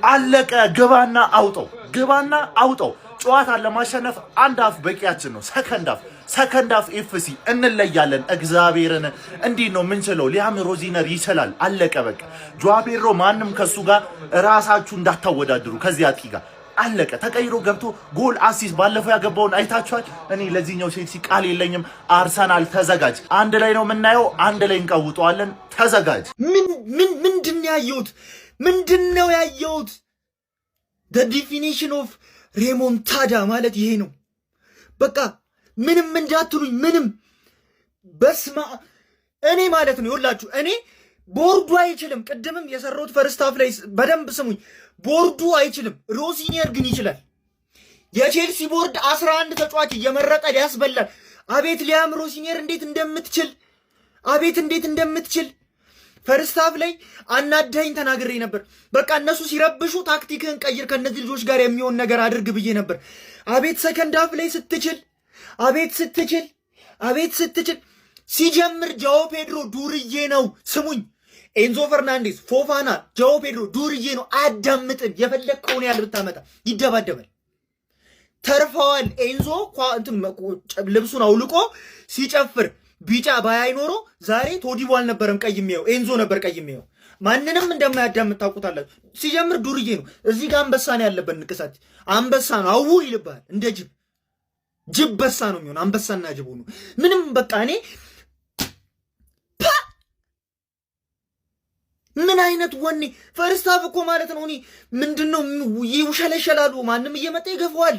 አለቀ። ግባና አውጣው። ጨዋታ ለማሸነፍ አንድ አፍ በቂያችን ነው። ሰከንድ አፍ ኤፍሲ እንለያለን። እግዚአብሔርን እንዲህ ነው ምንችለው። ሊያም ሮዚነር ይችላል። አለቀ በቃ። ጆዋ ፔድሮ ማንም ከሱ ጋር ራሳችሁ እንዳታወዳድሩ ከዚህ አጥቂ ጋር አለቀ። ተቀይሮ ገብቶ ጎል አሲስት ባለፈው ያገባውን አይታችኋል። እኔ ለዚህኛው ቼልሲ ቃል የለኝም። አርሰናል ተዘጋጅ። አንድ ላይ ነው የምናየው፣ አንድ ላይ እንቀውጠዋለን። ተዘጋጅ። ምንድነው ያየሁት? the definition of remontada ማለት ይሄ ነው። በቃ ምንም እንዳትሉኝ ምንም በስማ እኔ ማለት ነው ይኸውላችሁ እኔ ቦርዱ አይችልም። ቅድምም የሰራሁት ፈርስት ሃፍ ላይ በደንብ ስሙኝ። ቦርዱ አይችልም፣ ሮዚኒየር ግን ይችላል። የቼልሲ ቦርድ 11 ተጫዋች እየመረጠ ሊያስበላል። አቤት ሊያም ሮዚኒየር እንዴት እንደምትችል ፈርስት ሃፍ ላይ አናደኝ ተናግሬ ነበር። በቃ እነሱ ሲረብሹ ታክቲክህን ቀይር፣ ከነዚህ ልጆች ጋር የሚሆን ነገር አድርግ ብዬ ነበር። አቤት ሰከንድ ሃፍ ላይ ስትችል ሲጀምር ጃኦ ፔድሮ ዱርዬ ነው። ስሙኝ፣ ኤንዞ ፈርናንዴዝ፣ ፎፋና፣ ጃኦ ፔድሮ ዱርዬ ነው። አያዳምጥም። የፈለግከውን ያህል ብታመጣ ይደባደባል። ተርፈዋል። ኤንዞ ልብሱን አውልቆ ሲጨፍር ቢጫ ባያይ ኖሮ ዛሬ ቶዲቦ አልነበረም ቀይ የሚያየው፣ ኤንዞ ነበር ቀይ የሚያየው። ማንንም እንደማያዳምጥ ታውቁታላችሁ። ሲጀምር ዱርዬ ነው። እዚህ ጋር አንበሳ ነው ያለበት። ንቅሳት አንበሳ ነው። አው ይልባል። እንደ ጅብ በሳ ነው የሚሆን። አንበሳና ጅብ ሆኖ ምንም በቃ እኔ ምን አይነት ወኔ ፈርስት ሃፍ እኮ ማለት ነው። እኔ ምንድነው ይውሸለሸላሉ። ማንም እየመጣ ይገፋዋል።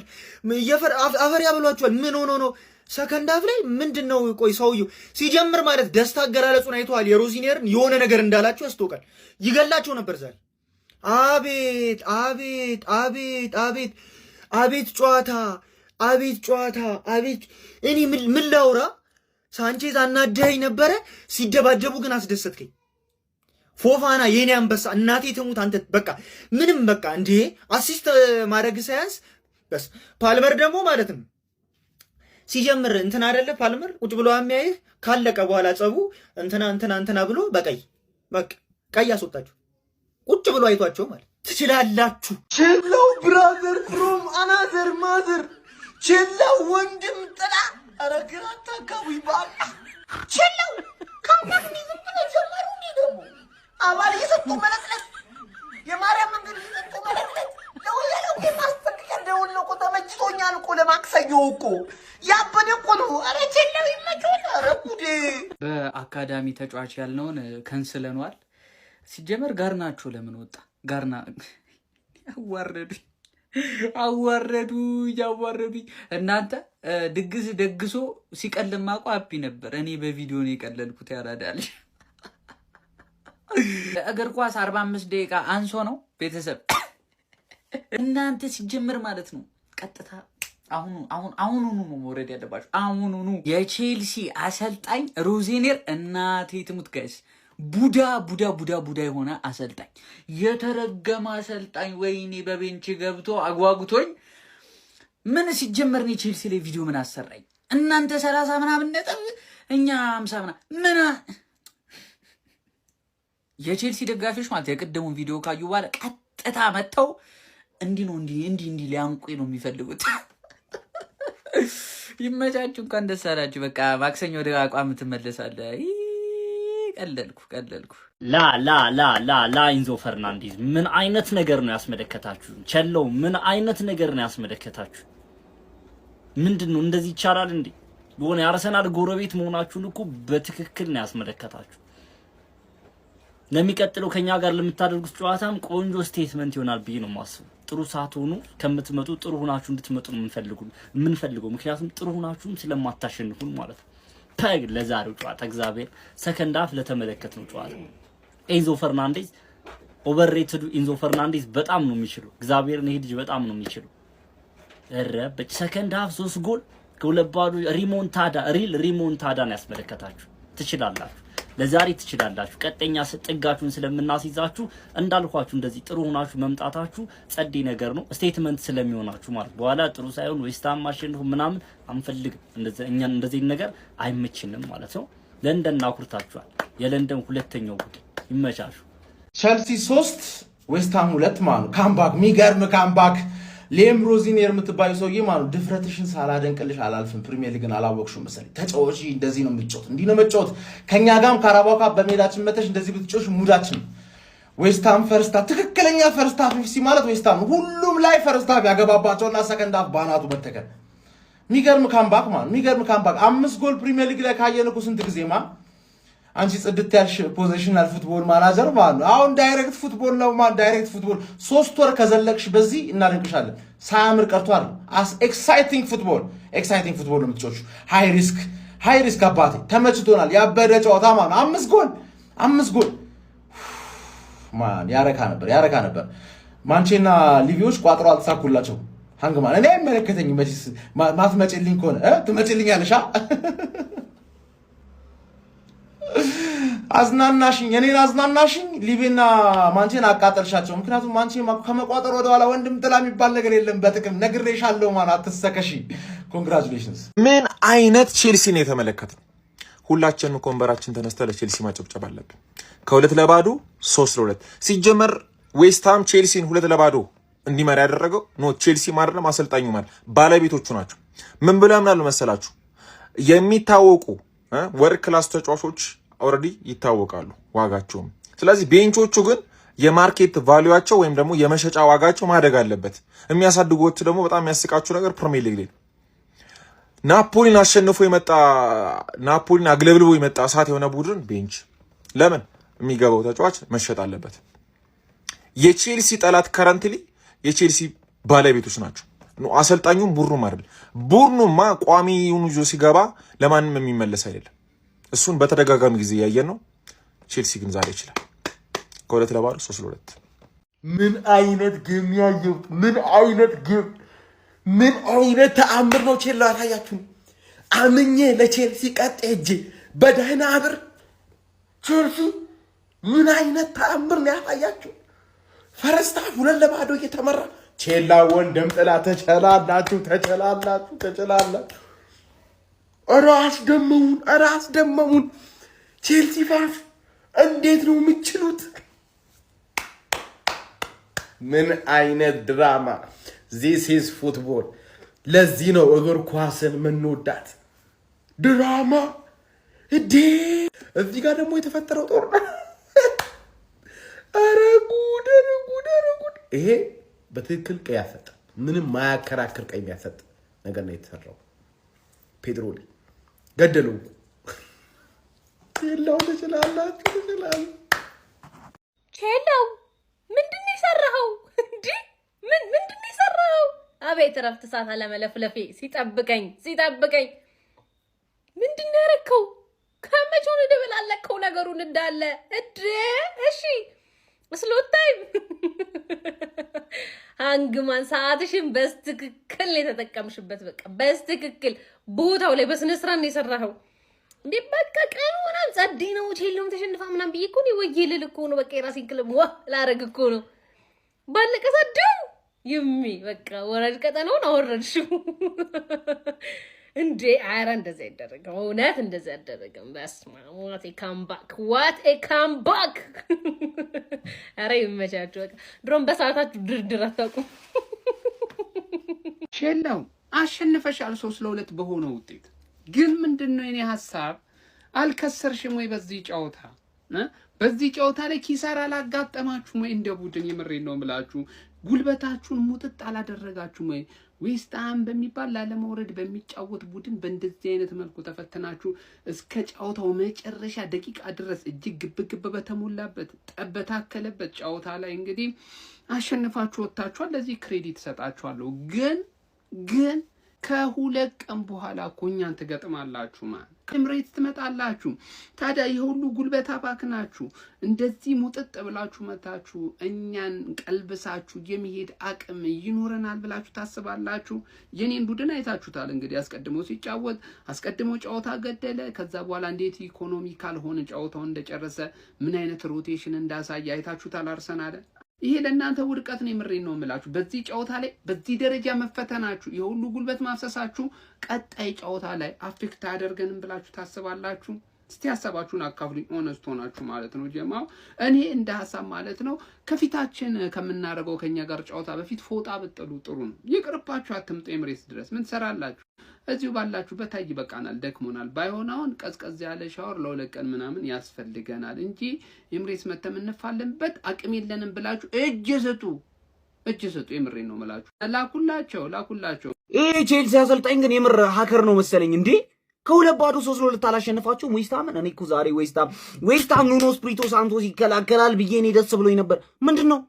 አፈር ያብሏቸዋል። ምን ሆኖ ነው? ሰከንድ ሃፍ ላይ ምንድነው? ቆይ ሰውየው ሲጀምር ማለት ደስታ አገላለጹን አይተዋል። የሮዚኒየርን የሆነ ነገር እንዳላቸው ያስታውቃል። ይገላቸው ነበር ዛሬ። አቤት ጨዋታ። እኔ ምን ላውራ? ሳንቼዝ አናደኸኝ ነበረ። ሲደባደቡ ግን አስደሰትከኝ። ፎፋና የኔ አንበሳ፣ እናቴ ትሙት አንተ። በቃ ምንም በቃ እንዴ አሲስት ማድረግ ሳያንስ በስ ፓልመር ደግሞ ማለት ነው ሲጀምር እንትን አይደለ ፓልመር ቁጭ ብሎ የሚያይህ ካለቀ በኋላ ጸቡ እንትና ብሎ በቀይ ቀይ አስወጣችሁ። ቁጭ ብሎ አይቷቸው ማለት ትችላላችሁ። ቼላው ብራዘር ፍሮም አናዘር ማዘር፣ ቼላው ወንድም ጥላ። ኧረ ግራ አታጋቡ ይባል። ቼላው ካምፓኒ ዝም ብለው ጀመሩ። እንዴ ደግሞ አባል የሰጡ መለክለት የማርያም መንገድ የሰጡ መለክለት ለወያለው የማስጠንቀቂያ ደውል ነው እኮ። ተመችቶኛል እኮ ለማክሰኞ እኮ ያበደ እኮ ነው። ኧረ ቼላው ይመችዎት። ኧረ ጉዴ። በአካዳሚ ተጫዋች ያልነውን ከንስለኗል። ሲጀመር ጋርናቾ ለምን ወጣ? ጋርና አዋረዱኝ። እናንተ ድግስ ደግሶ ሲቀልማቁ አፒ ነበር። እኔ በቪዲዮ ነው የቀለልኩት። ያራዳል እግር ኳስ 45 ደቂቃ አንሶ ነው ቤተሰብ። እናንተ ሲጀምር ማለት ነው ቀጥታ አሁኑኑ ነው መውረድ ያለባችሁ። አሁኑኑ የቼልሲ አሰልጣኝ ሮዚኒየር እናቴ ትሙት ጋይስ ቡዳ የሆነ አሰልጣኝ፣ የተረገመ አሰልጣኝ። ወይኔ በቤንች ገብቶ አጓጉቶኝ ምን ሲጀመር ነው ቼልሲ ላይ ቪዲዮ ምን አሰራኝ? እናንተ 30 ምናምን ነጥብ እኛ 50 ምናምን የቼልሲ ደጋፊዎች ማለት የቀደሙን ቪዲዮ ካዩ በኋላ ቀጥታ መጥተው እንዲህ ሊያንቁኝ ነው የሚፈልጉት። ይመቻችሁ፣ እንኳን ደስ አላችሁ። በቃ ማክሰኞ ወደ አቋም ትመለሳለህ። ቀለልኩ። ላ ኢንዞ ፈርናንዴዝ ምን አይነት ነገር ነው ያስመለከታችሁ? ቸለው ምን አይነት ነገር ነው ያስመለከታችሁ? ምንድነው እንደዚህ ይቻላል እንዴ? የሆነ የአርሰናል ጎረቤት መሆናችሁን እኮ በትክክል ነው ያስመለከታችሁ። ለሚቀጥለው ከኛ ጋር ለምታደርጉት ጨዋታም ቆንጆ ስቴትመንት ይሆናል ብዬ ነው የማስበው። ጥሩ ሳትሆኑ ከምትመጡ ጥሩ ሆናችሁ እንድትመጡ ነው የምንፈልገው። ምክንያቱም ጥሩ ሆናችሁም ስለማታሸንፉን ማለት ነው። ለዛሬው ጨዋታ እግዚአብሔር ሰከንድ ሃፍ ለተመለከትነው ጨዋታ ኤንዞ ፈርናንዴዝ ኦቨርሬትድ። ኤንዞ ፈርናንዴዝ በጣም ነው የሚችለው። እግዚአብሔርን ይሄ ልጅ በጣም ነው የሚችለው። ሰከንድ ሃፍ 3 ጎል ከሁለባዱ ሪሞንታዳ ነው ያስመለከታችሁ። ትችላላችሁ፣ ለዛሬ ትችላላችሁ። ቀጠኛ ጥጋችሁን ስለምናስይዛችሁ እንዳልኳችሁ እንደዚህ ጥሩ ሆናችሁ መምጣታችሁ ጸዴ ነገር ነው። ስቴትመንት ስለሚሆናችሁ ማለት በኋላ ጥሩ ሳይሆን ዌስታም ማሸነፍ ምናምን አንፈልግም። እንደዚህ ነገር አይመችንም ማለት ነው። ለንደን አኩርታችኋል። የለንደን ሁለተኛው ቡድን ይመቻችሁ። ቸልሲ 3 ዌስትሃም 2 ማለት ነው። ካምባክ የሚገርም ካምባክ ሌም ሮዚኒየር የምትባዩ ሰውዬ ማለት ነው። ድፍረትሽን ሳላደንቅልሽ አላልፍም። ፕሪሚየር ሊግን አላወቅሽም መሰለኝ። ተጫዋች እንደዚህ ነው የምትጫወት፣ እንዲህ ነው መጫወት። ከኛ ጋርም ካራባው ካፕ በሜዳችን መተሽ እንደዚህ ብትጫወሽ ሙዳችን። ዌስትሃም ፈርስት ሃፍ ትክክለኛ ፈርስት ሃፍ ኤፍሲ ማለት ዌስትሃም ሁሉም ላይ ፈርስት ሃፍ ያገባባቸውና ሰከንድ ሃፍ ባናቱ በተከለ የሚገርም ካምባክ ማለት ነው። የሚገርም ካምባክ 5 ጎል ፕሪሚየር ሊግ ላይ ካየን እኮ ስንት ጊዜማ አንቺ ጽድት ያልሽ ፖዚሽናል ፉትቦል ማናጀር ማለት ነው። አሁን ዳይሬክት ፉትቦል ነው ማለት ዳይሬክት ፉትቦል 3 ወር ከዘለቅሽ በዚህ እናደንቅሻለን። ሳያምር ቀርቷል። ኤክሳይቲንግ ፉትቦል ነው የምትጮቹ። ሃይ ሪስክ አባቴ ተመችቶናል። ያበደ ጨዋታ ማለት ነው። 5 ጎል ማን ያረካ ነበር። ማንቼና ሊቪዎች ቋጥሮ አልተሳኩላቸው። ሃንግማን እኔ አይመለከተኝም። መቼስ ማትመጪልኝ ከሆነ ትመጪልኛለሽ። እኔን አዝናናሽኝ። ሊቪና ማንቼን አቃጠልሻቸው። ምክንያቱም ማንቼ ከመቋጠር ወደኋላ ወንድም ጥላ የሚባል ነገር የለም። በጥቅም ነግሬሻለሁ ማለት አትሰከሺ። ኮንግራቹሌሽንስ። ምን አይነት ቼልሲ ነው የተመለከትነው? ሁላችንም ኮንበራችን ተነስተ ለቼልሲ ማጨብጨብ አለብን። ከ2-0 3-2 ሲጀመር ዌስትሃም ቼልሲን 2-0 እንዲመራ ያደረገው ቼልሲ ማድረም አሰልጣኙ ማለት ባለቤቶቹ ናቸው። ምን ብለው ያምናሉ መሰላችሁ? የሚታወቁ ወርክ ክላስ ተጫዋቾች ኦልሬዲ ይታወቃሉ ዋጋቸውም። ስለዚህ ቤንቾቹ ግን የማርኬት ቫልዩአቸው ወይም ደግሞ የመሸጫ ዋጋቸው ማደግ አለበት። የሚያሳድጉት ደግሞ በጣም የሚያስቃችሁ ነገር ፕሪሚየር ሊግ ላይ ናፖሊን አሸንፎ ናፖሊን አግለብልቦ የመጣ እሳት የሆነ ቡድን ቤንች ለምን የሚገባው ተጫዋች መሸጥ አለበት። የቼልሲ ጠላት ከረንትሊ የቼልሲ ባለቤቶች ናቸው። አሰልጣኙም ቡድኑም አይደል። ቡድኑማ ቋሚውን ይዞ ሲገባ ለማንም የሚመለስ አይደለም። እሱን በተደጋጋሚ ጊዜ ያየን ነው። ቼልሲ ግን ዛሬ ይችላል። ከ2-0 3-2 ምን አይነት ግብ ያየሁት! ምን አይነት ተአምር ነው! ቼላ አታያችሁ? አምኜ ለቼልሲ ቀጥ ሄጄ በደህና ብር ቼልሲ ምን አይነት ተአምር ነው ያታያችሁ? ፈረስታ 2-0 እየተመራ ቼላ ወንድም ጥላ ተጨላላችሁ። ኧረ አስደመሙን። ቼልሲ ፋፍ እንዴት ነው የምችሉት? ምን አይነት ድራማ! ዚስ ኢዝ ፉትቦል። ለዚህ ነው እግር ኳስን የምንወዳት። ድራማ እዴ! እዚህ ጋር ደግሞ የተፈጠረው ጦርነት! ኧረ ጉድ! ይሄ በትክክል ቀይ ያሰጠ ምንም ማያከራክር ቀይ ያሰጠ ነገር ነው የተሰራው። ፔድሮሊ ገደለው። ቼላው ተችላላችሁ። ቼላው ምንድን ነው የሰራኸው? እንዴ ምንድን ነው የሰራኸው? አቤት እረፍት ሰዓት አለመለፍለፌ ሲጠብቀኝ ምንድን ነው ያረከው? ከመቼው ነው ደበላለከው ነገሩን እንዳለ እዴ? እሺ ስሎት ታይም አንግማን ሰዓትሽን በስትክክል የተጠቀምሽበት። በቃ በስትክክል ቦታው ላይ በስነ ስርዓት ነው የሰራኸው። እንዴ በቃ ቀኑ ምናምን ጸዴ ነው። ቼልሲም ተሸንፋ ምናምን ብዬ እኮ ነው ወዬ ልል እኮ ነው። በቃ የራሴን ክለብ ላረግ እኮ ነው። ባለቀ ሰደው ይሚ በቃ ወራጅ ቀጠናውን አወረድሽው እንዴ! ኧረ እንደዚህ አይደረግም። እውነት እንደዚህ አይደረግም። በስመ አብ ዋት ኤ ካምባክ! ኧረ ይመቻችሁ። በቃ ድሮም በሰዓታችሁ ድርድር አታውቁም። ቼላው አሸንፈሻል 3-2 በሆነ ውጤት። ግን ምንድነው የኔ ሐሳብ? አልከሰርሽም ወይ በዚህ ጨዋታ? በዚህ ጨዋታ ላይ ኪሳራ አላጋጠማችሁም ወይ? እንደ ቡድን የምሬን ነው የምላችሁ። ጉልበታችሁን ሙጥጥ አላደረጋችሁም ወይ? ዌስትሃም በሚባል ላለመውረድ በሚጫወት ቡድን በእንደዚህ አይነት መልኩ ተፈተናችሁ እስከ ጨዋታው መጨረሻ ደቂቃ ድረስ እጅግ ግብግብ በተሞላበት ጠበታከለበት ጨዋታ ላይ እንግዲህ አሸንፋችሁ ወጣችኋል። ለዚህ ክሬዲት ሰጣችኋለሁ። ግን ከሁለት ቀን በኋላ እኮ እኛን ትገጥማላችሁ ማለት ኤምሬት ትመጣላችሁ። ታዲያ የሁሉ ጉልበት አባክናችሁ እንደዚህ ሙጥጥ ብላችሁ መታችሁ እኛን ቀልብሳችሁ የሚሄድ አቅም ይኖረናል ብላችሁ ታስባላችሁ? የኔን ቡድን አይታችሁታል። እንግዲህ አስቀድሞ ሲጫወት አስቀድሞ ጨዋታ ገደለ። ከዛ በኋላ እንዴት ኢኮኖሚካል ሆነ ጨዋታውን እንደጨረሰ ምን አይነት ሮቴሽን እንዳሳየ አይታችሁታል። አርሰናል ይሄ ለእናንተ ውድቀት ነው። የምሬን ነው የምላችሁ። በዚህ ጨዋታ ላይ በዚህ ደረጃ መፈተናችሁ የሁሉ ጉልበት ማፍሰሳችሁ ቀጣይ ጨዋታ ላይ አፌክት አያደርገንም ብላችሁ ታስባላችሁ? እስቲ ሐሳባችሁን አካፍሉኝ። ኦነስት ሆናችሁ ማለት ነው ጀማው። እኔ እንደ ሐሳብ ማለት ነው ከፊታችን ከምናደርገው ከኛ ጋር ጨዋታ በፊት ፎጣ ብጥሉ ጥሩ ነው። ይቅርባችሁ፣ አትምጡ ኤምሬትስ ድረስ። ምን ትሰራላችሁ? እዚሁ ባላችሁበት አይ በቃናል፣ ደክሞናል። ባይሆን አሁን ቀዝቀዝ ያለ ሻወር ለ2 ቀን ምናምን ያስፈልገናል እንጂ ኤምሬትስ መተም እንፋለንበት አቅም የለንም ብላችሁ እጅ ስጡ። የምሬን ነው የምላችሁ። ላኩላቸው። ይሄ ቼልሲ አሰልጣኝ ግን የምር ሀከር ነው መሰለኝ እንዴ። ከሁለት ባዶ 3-2 አላሸነፋችሁም ዌስትሃምን። እኔ እኮ ዛሬ ዌስትሃም ኑኖ ስፕሪቶ ሳንቶስ ይከላከላል ብዬ እኔ ደስ ብሎኝ ነበር። ምንድነው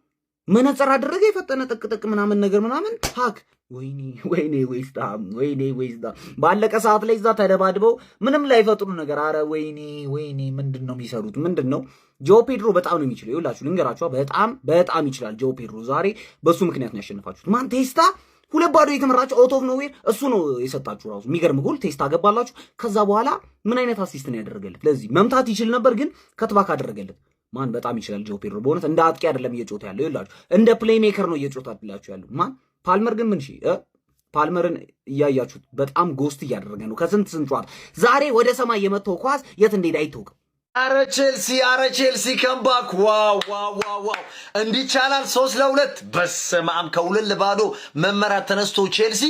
መነጽር አደረገ የፈጠነ ጥቅጥቅ ምናምን ነገር ምናምን ሀክ። ወይኔ ዌስትሃም ባለቀ ሰዓት ላይ እዛ ተደባድበው ምንም ላይ ፈጥሩ ነገር። አረ ወይኔ ምንድነው የሚሰሩት? ምንድነው? ጆ ፔድሮ በጣም ነው የሚችለው። ይኸውላችሁ ልንገራችሁ፣ በጣም ይችላል ጆ ፔድሮ። ዛሬ በሱ ምክንያት ነው ያሸነፋችሁት። ማን ቴስታ 2-0 የተመራችሁ አውት ኦፍ ኖዌር እሱ ነው የሰጣችሁ። ራሱ የሚገርም ጎል ቴስታ ገባላችሁ። ከዛ በኋላ ምን አይነት አሲስት ነው ያደረገለት? ለዚህ መምታት ይችል ነበር ግን ከትባክ አደረገለት። ማን በጣም ይችላል ጆ ፔድሮ በእውነት። እንደ አጥቂ አይደለም እየጮታ ያለው፣ ይኸውላችሁ እንደ ፕሌይ ሜከር ነው እየጮታላችሁ ያለው። ማን ፓልመር ግን ፓልመርን እያያችሁት በጣም ጎስት እያደረገ ነው ከስንት ጨዋታ። ዛሬ ወደ ሰማይ የመተው ኳስ የት እንደሄደ አይታወቅም። አረ ቼልሲ ከምባክ ዋው እንዲቻላል 3-2 በስመ አብ ከ2-0 መመራት ተነስቶ ቼልሲ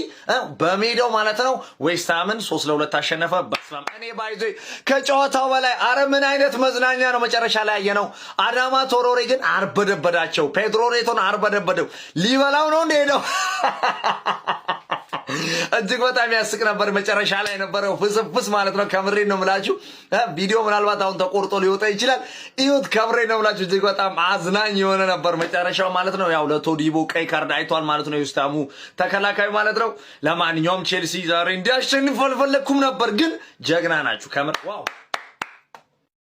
በሜዳው ማለት ነው ዌስትሃምን 3-2 አሸነፈ። በስመ አብ እኔ ባይዞ ከጨዋታው በላይ አረ ምን አይነት መዝናኛ ነው መጨረሻ ላይ ያየነው። አዳማ ቶሮሬ ግን አርበደበዳቸው። ፔድሮ ኔቶን አርበደበደው። ሊበላው ነው እንደሄደው እጅግ በጣም ያስቅ ነበር። መጨረሻ ላይ የነበረው ፍስፍስ ማለት ነው። ከምሬን ነው የምላችሁ። ቪዲዮ ምናልባት አሁን ተቆርጦ ሊወጣ ይችላል። እዩት፣ ከምሬን ነው የምላችሁ። እጅግ በጣም አዝናኝ የሆነ ነበር መጨረሻው ማለት ነው። ያው ለቶዲቦ ቀይ ካርድ አይቷል ማለት ነው የዌስትሃሙ ተከላካይ ማለት ነው። ለማንኛውም ቼልሲ ዛሬ እንዲያሸንፍ አልፈለኩም ነበር፣ ግን ጀግና ናችሁ ከምር ዋው።